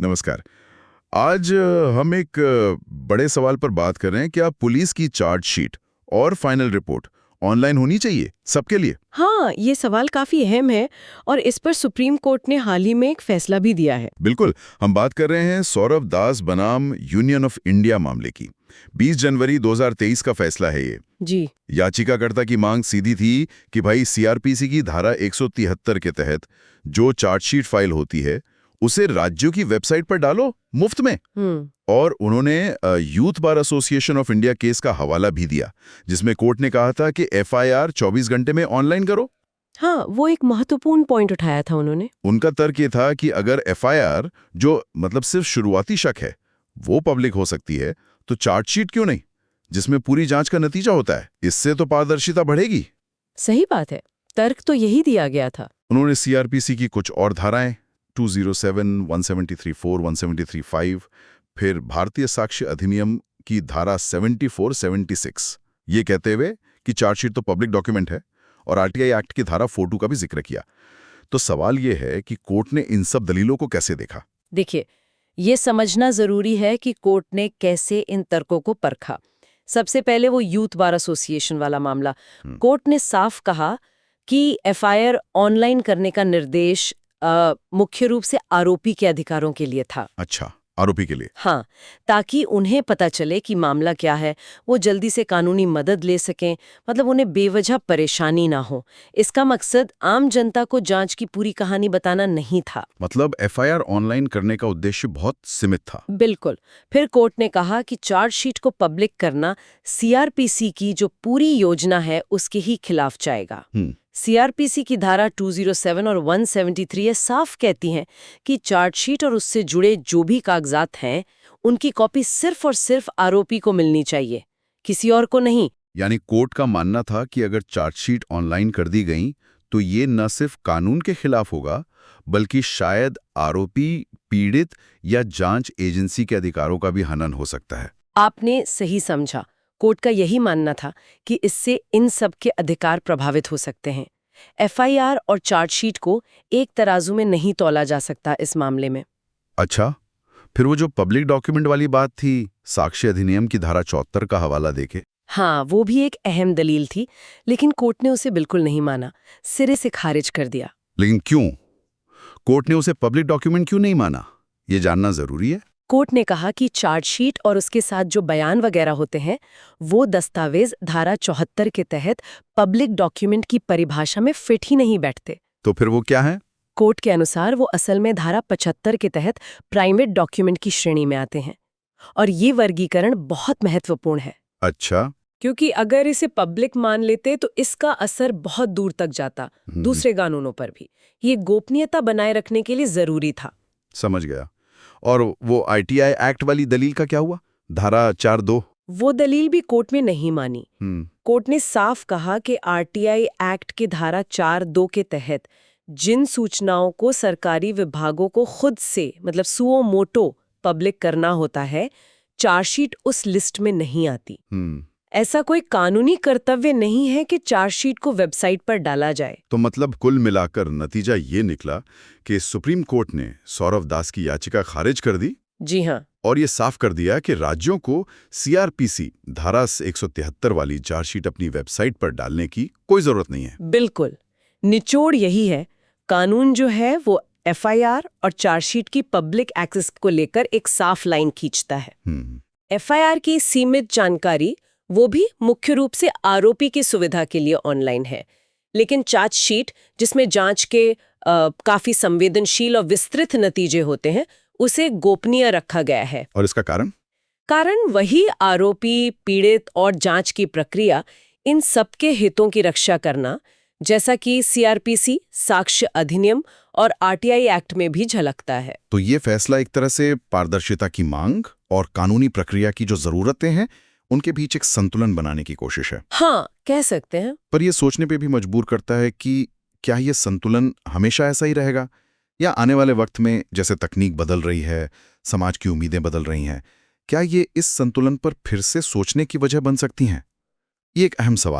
नमस्कार। आज हम एक बड़े सवाल पर बात कर रहे हैं। क्या पुलिस की चार्जशीट और फाइनल रिपोर्ट ऑनलाइन होनी चाहिए सबके लिए? हाँ, ये सवाल काफी अहम है और इस पर सुप्रीम कोर्ट ने हाल ही में एक फैसला भी दिया है। बिल्कुल, हम बात कर रहे हैं सौरव दास बनाम यूनियन ऑफ इंडिया मामले की। 20 जनवरी 2023 का फैसला है ये। जी। याचिकाकर्ता की मांग सीधी थी कि भाई सीआरपीसी की धारा 173 के तहत जो चार्जशीट फाइल होती है उसे राज्यों की वेबसाइट पर डालो मुफ्त में। और उन्होंने youth bar association of India case का हवाला भी दिया, जिसमें कोर्ट ने कहा था कि एफआईआर 24 घंटे में ऑनलाइन करो। हाँ, वो एक महत्वपूर्ण पॉइंट उठाया था उन्होंने। उनका तर्क ये था कि अगर एफआईआर जो मतलब सिर्फ शुरुआती शक है वो पब्लिक हो सकती है, तो चार्जशीट क्यों नहीं, जिसमें पूरी जांच का नतीजा होता है? इससे तो पारदर्शिता बढ़ेगी। सही बात है, तर्क तो यही दिया गया था। उन्होंने सीआरपीसी की कुछ और धाराएं 207, 173(4), 173(5), फिर भारतीय साक्ष्य अधिनियम की धारा 74, 76 ये कहते हुए कि चार्जशीट तो पब्लिक डॉक्यूमेंट है, और आरटीआई एक्ट की धारा 42 का भी जिक्र किया। तो सवाल ये है कि कोर्ट ने इन सब दलीलों को कैसे देखा? देखिए, ये समझना जरूरी है कि कोर्ट ने कैसे इन तर्कों को परखा। सबसे पहले वो यूथ बार एसोसिएशन वाला मामला। कोर्ट ने साफ कहा कि एफआईआर ऑनलाइन करने का निर्देश मुख्य रूप से आरोपी के अधिकारों के लिए था। अच्छा, आरोपी के लिए? हाँ, ताकि उन्हें पता चले कि मामला क्या है, वो जल्दी से कानूनी मदद ले सकें, मतलब उन्हें बेवजह परेशानी ना हो। इसका मकसद आम जनता को जांच की पूरी कहानी बताना नहीं था। मतलब एफआईआर ऑनलाइन करने का उद्देश्य बहुत सीमित था। बिल्कुल। फिर कोर्ट ने कहा कि चार्जशीट को पब्लिक करना सीआरपीसी की जो पूरी योजना है उसके ही खिलाफ जाएगा। सीआरपीसी की धारा 207 और 173 ये साफ कहती हैं कि चार्जशीट और उससे जुड़े जो भी कागजात हैं उनकी कॉपी सिर्फ और सिर्फ आरोपी को मिलनी चाहिए, किसी और को नहीं। यानी कोर्ट का मानना था कि अगर चार्जशीट ऑनलाइन कर दी गई तो ये न सिर्फ कानून के खिलाफ होगा, बल्कि शायद आरोपी, पीड़ित या जांच एजेंसी के अधिकारों का भी हनन हो सकता है। आपने सही समझा। कोर्ट का यही मानना था कि इससे इन सब के अधिकार प्रभावित हो सकते हैं। एफआईआर और चार्जशीट को एक तराजू में नहीं तौला जा सकता इस मामले में। अच्छा, फिर वो जो पब्लिक डॉक्यूमेंट वाली बात थी, साक्ष्य अधिनियम की धारा 74 का हवाला देके। हाँ, वो भी एक अहम दलील थी, लेकिन कोर्ट ने उसे बिल्कुल नहीं माना, सिरे से खारिज कर दिया। लेकिन क्यों? कोर्ट ने उसे पब्लिक डॉक्यूमेंट क्यों नहीं माना, ये जानना जरूरी है। कोर्ट ने कहा कि चार्जशीट और उसके साथ जो बयान वगैरह होते हैं वो दस्तावेज धारा 74 के तहत पब्लिक डॉक्यूमेंट की परिभाषा में फिट ही नहीं बैठते। तो फिर वो क्या है? कोर्ट के अनुसार वो असल में धारा 75 के तहत प्राइवेट डॉक्यूमेंट की श्रेणी में आते हैं, और ये वर्गीकरण बहुत महत्वपूर्ण है। अच्छा। क्योंकि अगर इसे पब्लिक मान लेते तो इसका असर बहुत दूर तक जाता, दूसरे कानूनों पर भी। ये गोपनीयता बनाए रखने के लिए जरूरी था। समझ गया। और वो आरटीआई एक्ट वाली दलील का क्या हुआ, धारा 42? वो दलील भी कोर्ट में नहीं मानी। कोर्ट ने साफ कहा कि आरटीआई एक्ट के धारा 42 के तहत जिन सूचनाओं को सरकारी विभागों को खुद से मतलब सुओ मोटो पब्लिक करना होता है, चार्जशीट उस लिस्ट में नहीं आती। ऐसा कोई कानूनी कर्तव्य नहीं है कि चार्जशीट को वेबसाइट पर डाला जाए। तो मतलब कुल मिलाकर नतीजा ये निकला कि सुप्रीम कोर्ट ने सौरव दास की याचिका खारिज कर दी। जी हाँ। और ये साफ कर दिया कि राज्यों को सीआरपीसी धारा 173 वाली चार्जशीट अपनी वेबसाइट पर डालने की कोई जरूरत नहीं है। बिल्कुल, निचोड़ यही है। कानून जो है वो एफआईआर और चार्जशीट की पब्लिक एक्सेस को लेकर एक साफ लाइन खींचता है। एफआईआर की सीमित जानकारी वो भी मुख्य रूप से आरोपी की सुविधा के लिए ऑनलाइन है, लेकिन चार्जशीट जिसमें जांच के काफी संवेदनशील और विस्तृत नतीजे होते हैं उसे गोपनीय रखा गया है। और इसका कारण वही आरोपी, पीड़ित और जांच की प्रक्रिया, इन सबके हितों की रक्षा करना, जैसा कि सीआरपीसी, साक्ष्य अधिनियम और आरटीआई एक्ट में भी झलकता है। तो ये फैसला एक तरह से पारदर्शिता की मांग और कानूनी प्रक्रिया की जो जरूरतें हैं उनके बीच एक संतुलन बनाने की कोशिश है। हाँ, कह सकते हैं। पर यह सोचने पे भी मजबूर करता है कि क्या यह संतुलन हमेशा ऐसा ही रहेगा, या आने वाले वक्त में जैसे तकनीक बदल रही है, समाज की उम्मीदें बदल रही हैं, क्या ये इस संतुलन पर फिर से सोचने की वजह बन सकती हैं? ये एक अहम सवाल है।